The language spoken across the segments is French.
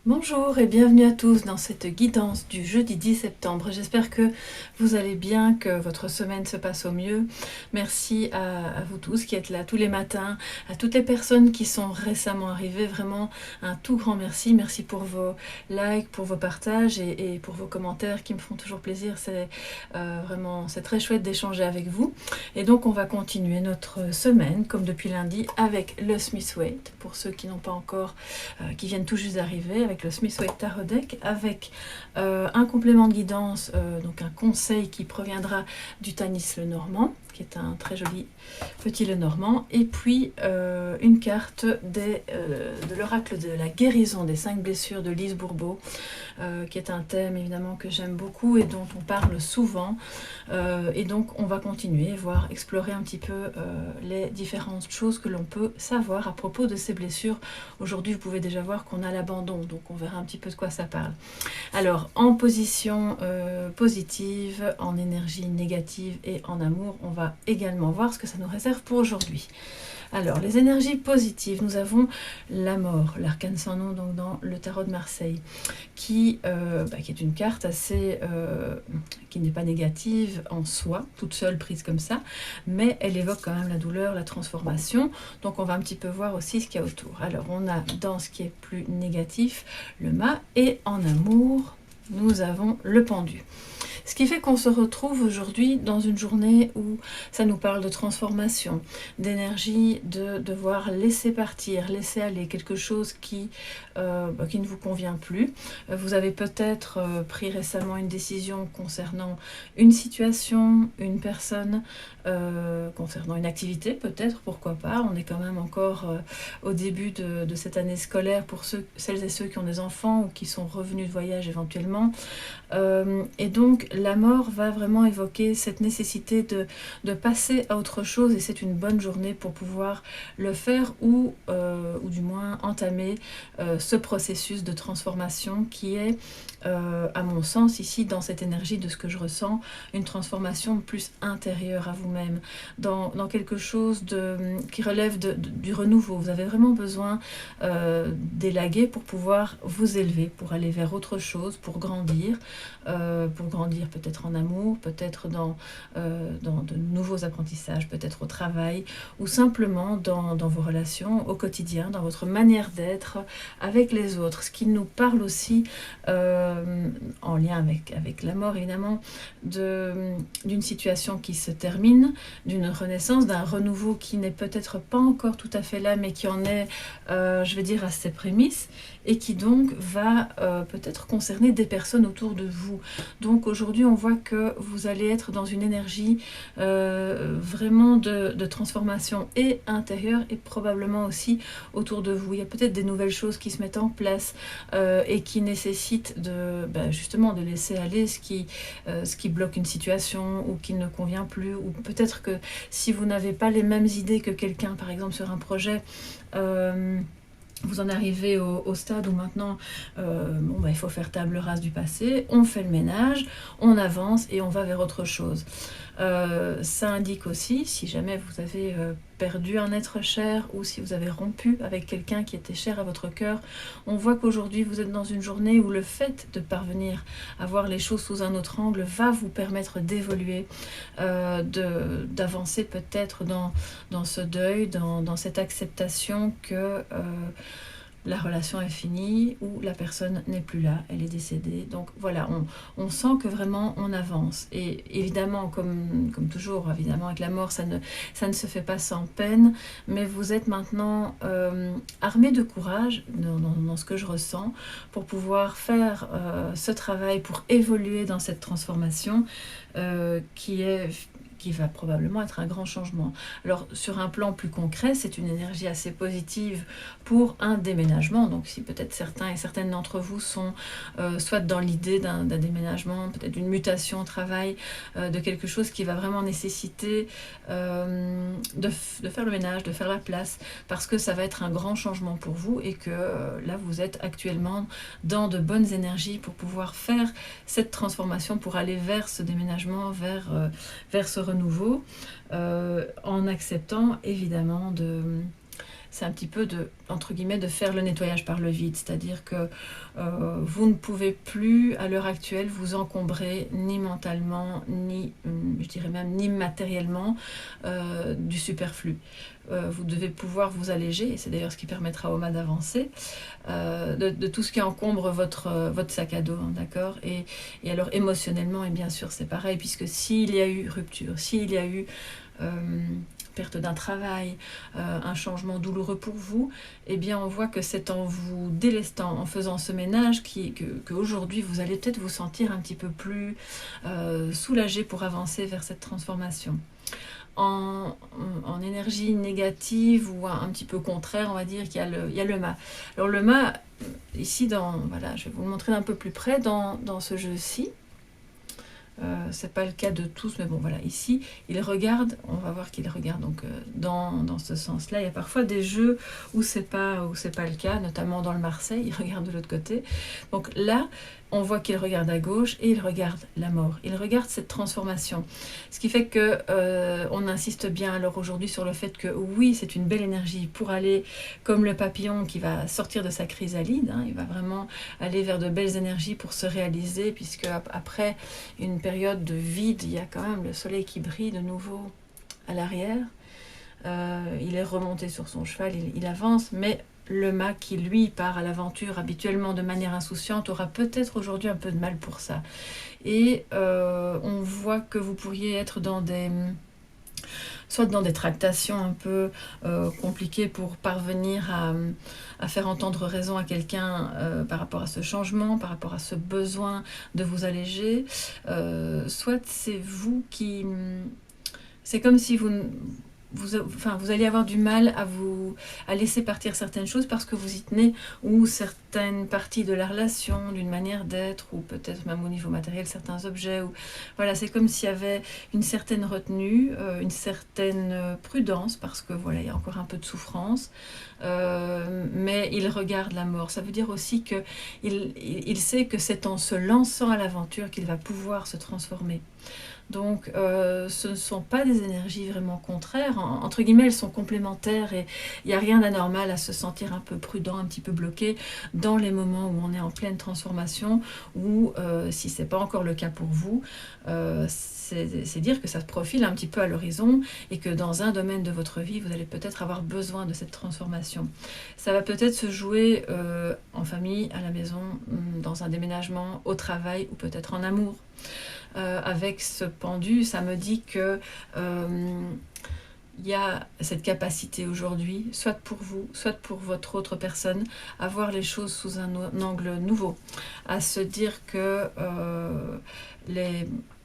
Bonjour et bienvenue à tous dans cette guidance du jeudi 10 septembre. J'espère que vous allez bien, que votre semaine se passe au mieux. Merci à vous tous qui êtes là tous les matins, à toutes les personnes qui sont récemment arrivées. Vraiment un tout grand merci. Merci pour vos likes, pour vos partages et pour vos commentaires qui me font toujours plaisir. C'est très chouette d'échanger avec vous. Et donc on va continuer notre semaine comme depuis lundi avec le Smith Waite pour ceux qui n'ont pas encore, qui viennent tout juste d'arriver, avec le Smith Waite Tarot Deck, avec un complément de guidance, donc un conseil qui proviendra du Tanis Lenormand, qui est un très joli petit Lenormand, et puis une carte de l'oracle de la guérison des 5 blessures de Lise Bourbeau, qui est un thème évidemment que j'aime beaucoup et dont on parle souvent. Et donc on va continuer, voir, explorer un petit peu les différentes choses que l'on peut savoir à propos de ces blessures. Aujourd'hui, vous pouvez déjà voir qu'on a l'abandon, donc on verra un petit peu de quoi ça parle. Alors, en position positive, en énergie négative et en amour, on va également voir ce que ça nous réserve pour aujourd'hui. Alors, les énergies positives, nous avons la mort, l'arcane sans nom, donc dans le tarot de Marseille, qui est une carte qui n'est pas négative en soi, toute seule prise comme ça, mais elle évoque quand même la douleur, la transformation. Donc on va un petit peu voir aussi ce qu'il y a autour. Alors on a dans ce qui est plus négatif le mât, et en amour, nous avons le pendu. Ce qui fait qu'on se retrouve aujourd'hui dans une journée où ça nous parle de transformation, d'énergie, de devoir laisser partir, laisser aller quelque chose qui ne vous convient plus. Vous avez peut-être pris récemment une décision concernant une situation, une personne, concernant une activité peut-être, pourquoi pas. On est quand même encore au début de cette année scolaire pour celles et ceux qui ont des enfants ou qui sont revenus de voyage éventuellement. Et donc la mort va vraiment évoquer cette nécessité de passer à autre chose, et c'est une bonne journée pour pouvoir le faire ou du moins entamer ce processus de transformation qui est, à mon sens, ici dans cette énergie de ce que je ressens, une transformation plus intérieure à vous-même, dans quelque chose qui relève du renouveau. Vous avez vraiment besoin d'élaguer pour pouvoir vous élever, pour aller vers autre chose, pour grandir peut-être en amour, peut-être dans de nouveaux apprentissages, peut-être au travail, ou simplement dans vos relations au quotidien, dans votre manière d'être avec les autres. Ce qui nous parle aussi, en lien avec la mort évidemment, d'une situation qui se termine, d'une renaissance, d'un renouveau qui n'est peut-être pas encore tout à fait là, mais qui en est, je vais dire, à ses prémices, et qui donc va peut-être concerner des personnes autour de vous. Donc aujourd'hui on voit que vous allez être dans une énergie vraiment de transformation et intérieure, et probablement aussi autour de vous. Il y a peut-être des nouvelles choses qui se mettent en place et qui nécessitent justement de laisser aller ce qui bloque une situation ou qui ne convient plus, ou peut-être que si vous n'avez pas les mêmes idées que quelqu'un, par exemple sur un projet, vous en arrivez au stade où maintenant il faut faire table rase du passé, on fait le ménage, on avance et on va vers autre chose. Ça indique aussi, si jamais vous avez perdu un être cher, ou si vous avez rompu avec quelqu'un qui était cher à votre cœur, on voit qu'aujourd'hui vous êtes dans une journée où le fait de parvenir à voir les choses sous un autre angle va vous permettre d'évoluer, d'avancer peut-être dans ce deuil, dans cette acceptation que la relation est finie, ou la personne n'est plus là, elle est décédée. Donc voilà, on sent que vraiment on avance. Et évidemment, comme toujours, évidemment avec la mort, ça ne se fait pas sans peine, mais vous êtes maintenant armé de courage dans ce que je ressens, pour pouvoir faire ce travail, pour évoluer dans cette transformation qui va probablement être un grand changement. Alors sur un plan plus concret, c'est une énergie assez positive pour un déménagement. Donc si peut-être certains et certaines d'entre vous sont soit dans l'idée d'un déménagement, peut-être d'une mutation au travail, de quelque chose qui va vraiment nécessiter de faire le ménage, de faire la place, parce que ça va être un grand changement pour vous, et que là vous êtes actuellement dans de bonnes énergies pour pouvoir faire cette transformation, pour aller vers ce déménagement, vers ce renouveau, en acceptant évidemment c'est un petit peu entre guillemets, de faire le nettoyage par le vide. C'est-à-dire que vous ne pouvez plus, à l'heure actuelle, vous encombrer ni mentalement, ni, je dirais même, ni matériellement du superflu. Vous devez pouvoir vous alléger, et c'est d'ailleurs ce qui permettra au mât d'avancer, de tout ce qui encombre votre sac à dos, hein, d'accord, et alors émotionnellement, et bien sûr c'est pareil, puisque s'il y a eu rupture, s'il y a eu perte d'un travail, un changement douloureux pour vous, eh bien on voit que c'est en vous délestant, en faisant ce ménage, qu'aujourd'hui vous allez peut-être vous sentir un petit peu plus soulagé pour avancer vers cette transformation. En énergie négative ou un petit peu contraire, on va dire qu'il y a le mât. Alors le mât, ici, voilà, je vais vous le montrer d'un peu plus près dans ce jeu-ci. C'est pas le cas de tous, mais bon voilà, ici il regarde, on va voir qu'il regarde donc dans ce sens là. Il y a parfois des jeux où c'est pas le cas, notamment dans le Marseille, il regarde de l'autre côté. Donc là on voit qu'il regarde à gauche et il regarde la mort, il regarde cette transformation, ce qui fait que on insiste bien alors aujourd'hui sur le fait que oui, c'est une belle énergie pour aller comme le papillon qui va sortir de sa chrysalide, hein, il va vraiment aller vers de belles énergies pour se réaliser, puisque après une période de vide, il y a quand même le soleil qui brille de nouveau à l'arrière. Il est remonté sur son cheval, il avance, mais le mât qui lui part à l'aventure habituellement de manière insouciante aura peut-être aujourd'hui un peu de mal pour ça. Et on voit que vous pourriez être soit dans des tractations un peu compliquées pour parvenir à faire entendre raison à quelqu'un par rapport à ce changement, par rapport à ce besoin de vous alléger, soit c'est vous qui... C'est comme si vous allez avoir du mal à laisser partir certaines choses parce que vous y tenez, ou certaines parties de la relation, d'une manière d'être, ou peut-être même au niveau matériel, certains objets. Voilà, c'est comme s'il y avait une certaine retenue, une certaine prudence, parce que voilà, il y a encore un peu de souffrance, mais il regarde la mort. Ça veut dire aussi qu'il sait que c'est en se lançant à l'aventure qu'il va pouvoir se transformer. Donc ce ne sont pas des énergies vraiment contraires, entre guillemets elles sont complémentaires, et il n'y a rien d'anormal à se sentir un peu prudent, un petit peu bloqué dans les moments où on est en pleine transformation, ou si ce n'est pas encore le cas pour vous, c'est dire que ça se profile un petit peu à l'horizon et que dans un domaine de votre vie, vous allez peut-être avoir besoin de cette transformation. Ça va peut-être se jouer en famille, à la maison, dans un déménagement, au travail, ou peut-être en amour. Avec ce pendu, ça me dit que il y a cette capacité aujourd'hui, soit pour vous, soit pour votre autre personne, à voir les choses sous un angle nouveau, à se dire que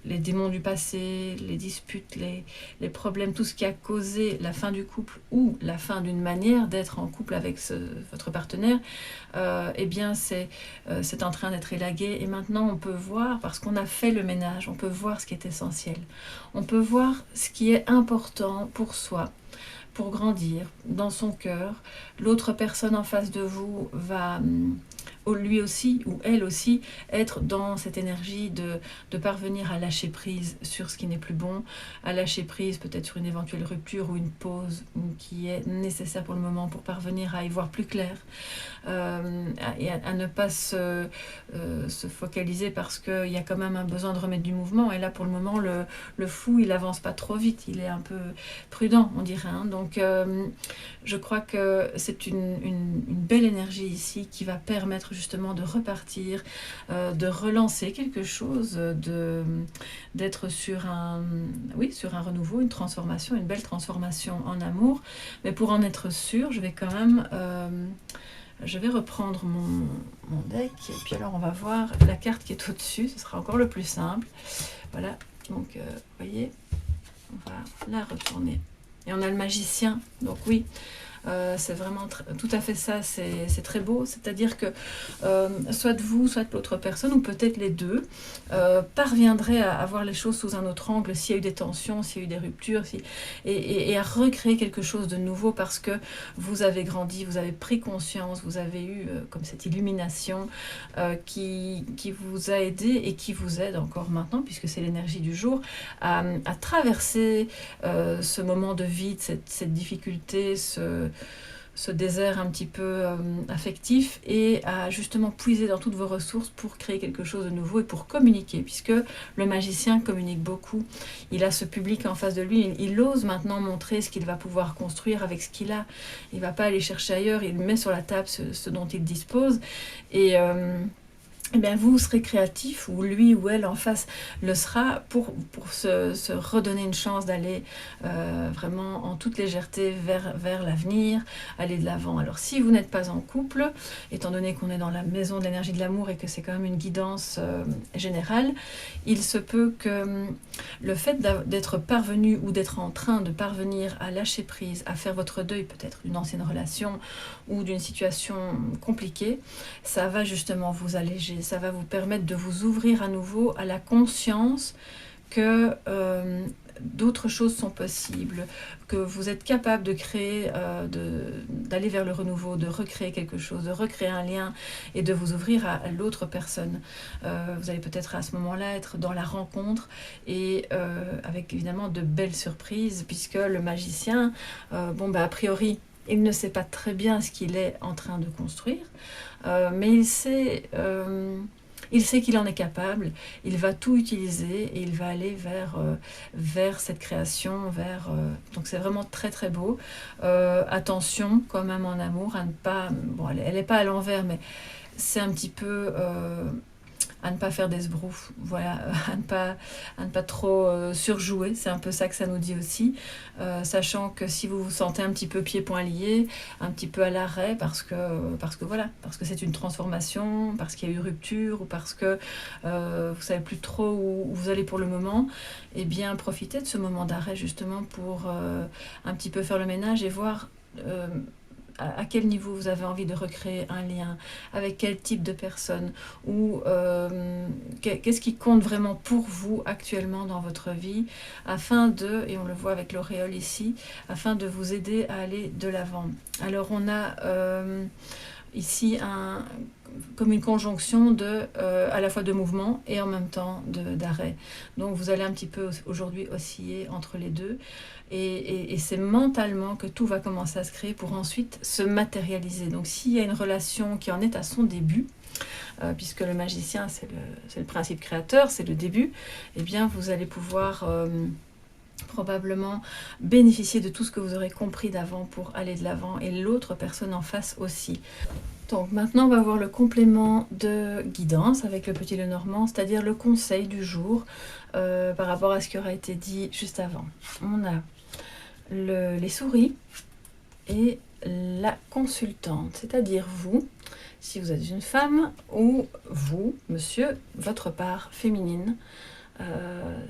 les démons du passé, les disputes, les problèmes, tout ce qui a causé la fin du couple ou la fin d'une manière d'être en couple avec votre partenaire, eh bien c'est en train d'être élagué. Et maintenant on peut voir, parce qu'on a fait le ménage, on peut voir ce qui est essentiel. On peut voir ce qui est important pour soi, pour grandir dans son cœur. L'autre personne en face de vous va lui aussi ou elle aussi être dans cette énergie de parvenir à lâcher prise sur ce qui n'est plus bon, à lâcher prise peut-être sur une éventuelle rupture ou une pause qui est nécessaire pour le moment pour parvenir à y voir plus clair, et à ne pas se focaliser parce qu'il y a quand même un besoin de remettre du mouvement. Et là pour le moment le fou il avance pas trop vite, il est un peu prudent on dirait, hein. Donc je crois que c'est une belle énergie ici qui va permettre justement de repartir, de relancer quelque chose, d'être sur un renouveau, une transformation, une belle transformation en amour. Mais pour en être sûr, je vais quand même je vais reprendre mon deck, et puis alors on va voir la carte qui est au-dessus, ce sera encore le plus simple. Voilà, donc vous voyez, on va la retourner. Et on a le magicien, donc oui, c'est vraiment tout à fait ça, c'est très beau. C'est-à-dire que soit vous, soit l'autre personne, ou peut-être les deux, parviendraient à voir les choses sous un autre angle s'il y a eu des tensions, s'il y a eu des ruptures, et à recréer quelque chose de nouveau parce que vous avez grandi, vous avez pris conscience, vous avez eu comme cette illumination qui vous a aidé et qui vous aide encore maintenant, puisque c'est l'énergie du jour, à traverser ce moment de vide, cette difficulté, ce désert un petit peu affectif et à justement puiser dans toutes vos ressources pour créer quelque chose de nouveau et pour communiquer, puisque le magicien communique beaucoup. Il a ce public en face de lui, il ose maintenant montrer ce qu'il va pouvoir construire avec ce qu'il a. Il ne va pas aller chercher ailleurs, il met sur la table ce dont il dispose. Et eh bien, vous serez créatif, ou lui ou elle en face le sera, pour se redonner une chance d'aller vraiment en toute légèreté vers l'avenir, aller de l'avant. Alors si vous n'êtes pas en couple, étant donné qu'on est dans la maison de l'énergie de l'amour et que c'est quand même une guidance générale, il se peut que le fait d'être parvenu ou d'être en train de parvenir à lâcher prise, à faire votre deuil peut-être d'une ancienne relation ou d'une situation compliquée, ça va justement vous alléger. Ça va vous permettre de vous ouvrir à nouveau à la conscience que d'autres choses sont possibles, que vous êtes capable de créer, d'aller vers le renouveau, de recréer quelque chose, de recréer un lien et de vous ouvrir à l'autre personne. Vous allez peut-être à ce moment-là être dans la rencontre et avec évidemment de belles surprises, puisque le magicien, a priori, il ne sait pas très bien ce qu'il est en train de construire, mais il sait qu'il en est capable, il va tout utiliser et il va aller vers cette création, donc c'est vraiment très très beau. Attention quand même en amour à ne pas, elle n'est pas à l'envers, mais c'est un petit peu à ne pas faire d'esbrouf, voilà, à ne pas trop surjouer, c'est un peu ça que ça nous dit aussi, sachant que si vous vous sentez un petit peu pieds-poings liés, un petit peu à l'arrêt, parce que c'est une transformation, parce qu'il y a eu rupture, ou parce que vous savez plus trop où vous allez pour le moment, eh bien profitez de ce moment d'arrêt justement pour un petit peu faire le ménage et voir à quel niveau vous avez envie de recréer un lien, avec quel type de personne, ou qu'est-ce qui compte vraiment pour vous actuellement dans votre vie, afin de, et on le voit avec l'auréole ici, afin de vous aider à aller de l'avant. Alors on a ici comme une conjonction à la fois de mouvement et en même temps d'arrêt. Donc vous allez un petit peu aujourd'hui osciller entre les deux. Et c'est mentalement que tout va commencer à se créer pour ensuite se matérialiser. Donc s'il y a une relation qui en est à son début, puisque le magicien c'est le principe créateur, c'est le début, eh bien vous allez pouvoir probablement bénéficier de tout ce que vous aurez compris d'avant pour aller de l'avant, et l'autre personne en face aussi. Donc maintenant on va voir le complément de guidance avec le petit Lenormand, c'est-à-dire le conseil du jour par rapport à ce qui aura été dit juste avant. On a les souris et la consultante, c'est-à-dire vous, si vous êtes une femme, ou vous, monsieur, votre part féminine.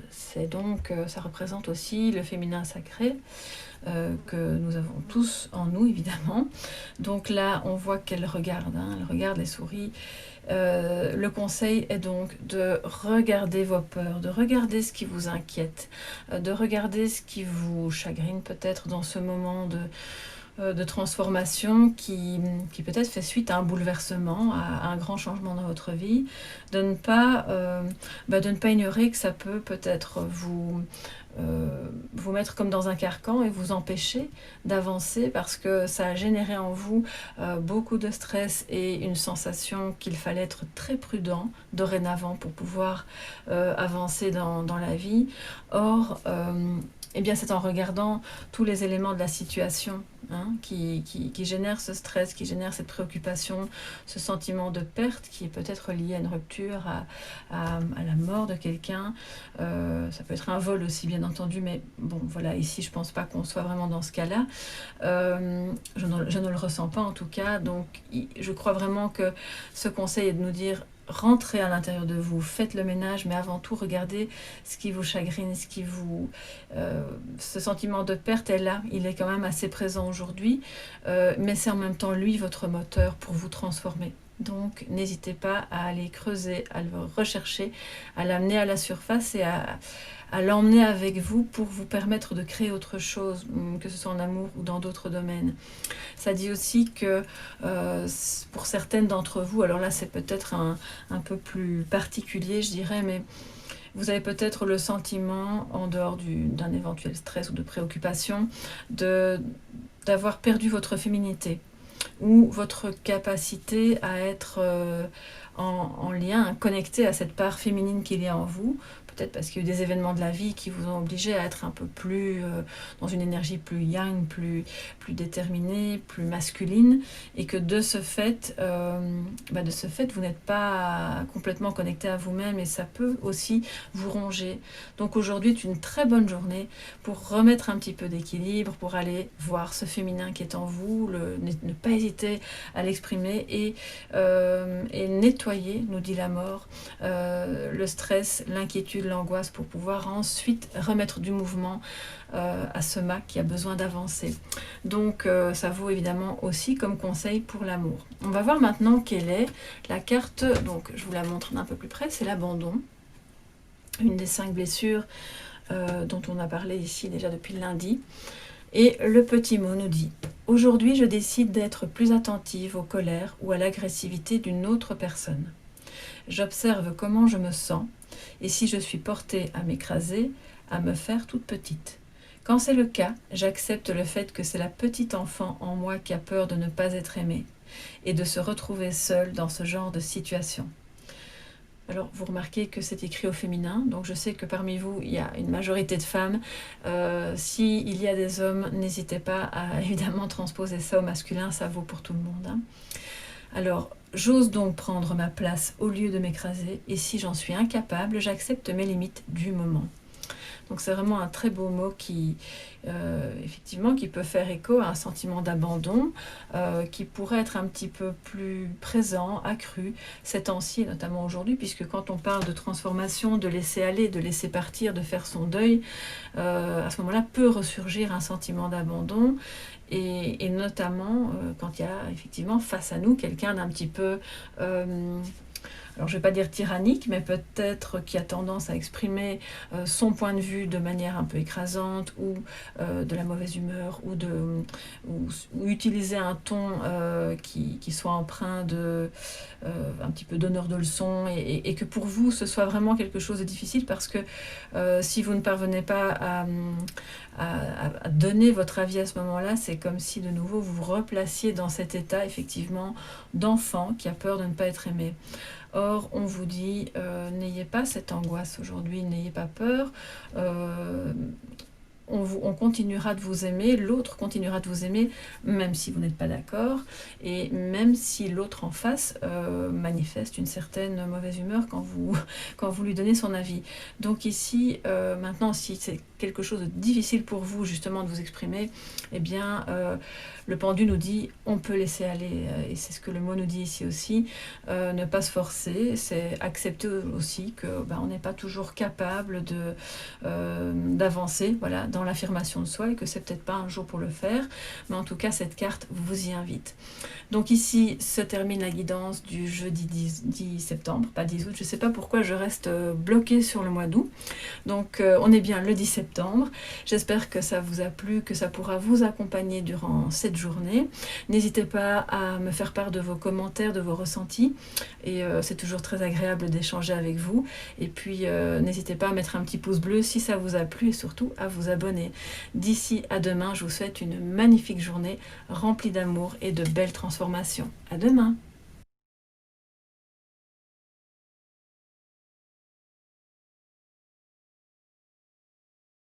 C'est donc, ça représente aussi le féminin sacré que nous avons tous en nous, évidemment. Donc là, on voit qu'elle regarde, elle regarde les souris. Le conseil est donc de regarder vos peurs, de regarder ce qui vous inquiète, de regarder ce qui vous chagrine peut-être dans ce moment de transformation qui peut-être fait suite à un bouleversement, à un grand changement dans votre vie, de ne pas ignorer que ça peut peut-être vous mettre comme dans un carcan et vous empêcher d'avancer, parce que ça a généré en vous beaucoup de stress et une sensation qu'il fallait être très prudent dorénavant pour pouvoir avancer dans la vie. Or, eh bien, c'est en regardant tous les éléments de la situation qui génèrent ce stress, qui génèrent cette préoccupation, ce sentiment de perte qui est peut-être lié à une rupture, à la mort de quelqu'un. Ça peut être un vol aussi, bien entendu, mais bon, voilà, ici, je ne pense pas qu'on soit vraiment dans ce cas-là. Je ne le ressens pas, en tout cas. Donc, je crois vraiment que ce conseil est de nous dire: rentrez à l'intérieur de vous, faites le ménage, mais avant tout, regardez ce qui vous chagrine, ce sentiment de perte est là, il est quand même assez présent aujourd'hui, mais c'est en même temps lui votre moteur pour vous transformer. Donc n'hésitez pas à aller creuser, à le rechercher, à l'amener à la surface et à l'emmener avec vous pour vous permettre de créer autre chose, que ce soit en amour ou dans d'autres domaines. Ça dit aussi que pour certaines d'entre vous, alors là c'est peut-être un peu plus particulier je dirais, mais vous avez peut-être le sentiment, en dehors d'un éventuel stress ou de préoccupation, d'avoir perdu votre féminité ou votre capacité à être en lien, connecté à cette part féminine qu'il y a en vous. Peut-être parce qu'il y a eu des événements de la vie qui vous ont obligé à être un peu plus dans une énergie plus yang, plus déterminée, plus masculine, et que de ce fait, vous n'êtes pas complètement connecté à vous-même, et ça peut aussi vous ronger. Donc aujourd'hui est une très bonne journée pour remettre un petit peu d'équilibre, pour aller voir ce féminin qui est en vous, ne pas hésiter à l'exprimer et nettoyer, nous dit la mort, le stress, l'inquiétude, l'angoisse, pour pouvoir ensuite remettre du mouvement à ce mât qui a besoin d'avancer. Donc ça vaut évidemment aussi comme conseil pour l'amour. On va voir maintenant quelle est la carte, donc je vous la montre d'un peu plus près, c'est l'abandon, une des 5 blessures dont on a parlé ici déjà depuis lundi. Et le petit mot nous dit: aujourd'hui je décide d'être plus attentive aux colères ou à l'agressivité d'une autre personne. J'observe comment je me sens, et si je suis portée à m'écraser, à me faire toute petite. Quand c'est le cas, j'accepte le fait que c'est la petite enfant en moi qui a peur de ne pas être aimée, et de se retrouver seule dans ce genre de situation. Alors, vous remarquez que c'est écrit au féminin, donc je sais que parmi vous, il y a une majorité de femmes. S'il y a des hommes, n'hésitez pas à évidemment transposer ça au masculin, ça vaut pour tout le monde, hein. Alors, j'ose donc prendre ma place au lieu de m'écraser, et si j'en suis incapable, j'accepte mes limites du moment. Donc c'est vraiment un très beau mot qui, effectivement, qui peut faire écho à un sentiment d'abandon, qui pourrait être un petit peu plus présent, accru, ces temps-ci, notamment aujourd'hui, puisque quand on parle de transformation, de laisser aller, de laisser partir, de faire son deuil, à ce moment-là peut ressurgir un sentiment d'abandon, et notamment quand il y a effectivement face à nous quelqu'un d'un petit peu... alors je ne vais pas dire tyrannique, mais peut-être qui a tendance à exprimer son point de vue de manière un peu écrasante, ou de la mauvaise humeur, ou utiliser un ton qui soit empreint de un petit peu d'honneur de leçon, et que pour vous ce soit vraiment quelque chose de difficile, parce que si vous ne parvenez pas à donner votre avis à ce moment-là, c'est comme si de nouveau vous vous replaciez dans cet état effectivement d'enfant qui a peur de ne pas être aimé. Or, on vous dit, n'ayez pas cette angoisse aujourd'hui, n'ayez pas peur, on continuera de vous aimer, l'autre continuera de vous aimer, même si vous n'êtes pas d'accord, et même si l'autre en face manifeste une certaine mauvaise humeur quand vous lui donnez son avis. Donc ici, maintenant, si c'est quelque chose de difficile pour vous justement de vous exprimer, eh bien le pendu nous dit on peut laisser aller, et c'est ce que le mot nous dit ici aussi, ne pas se forcer, c'est accepter aussi que on n'est pas toujours capable d'avancer, voilà, dans l'affirmation de soi, et que c'est peut-être pas un jour pour le faire, mais en tout cas cette carte vous y invite. Donc ici se termine la guidance du jeudi 10 septembre, pas 10 août, je sais pas pourquoi je reste bloquée sur le mois d'août. Donc on est bien le 10 septembre, j'espère que ça vous a plu, que ça pourra vous accompagner durant cette journée. N'hésitez pas à me faire part de vos commentaires, de vos ressentis, et c'est toujours très agréable d'échanger avec vous. Et puis n'hésitez pas à mettre un petit pouce bleu si ça vous a plu, et surtout à vous abonner. D'ici à demain, je vous souhaite une magnifique journée remplie d'amour et de belles transformations. À demain!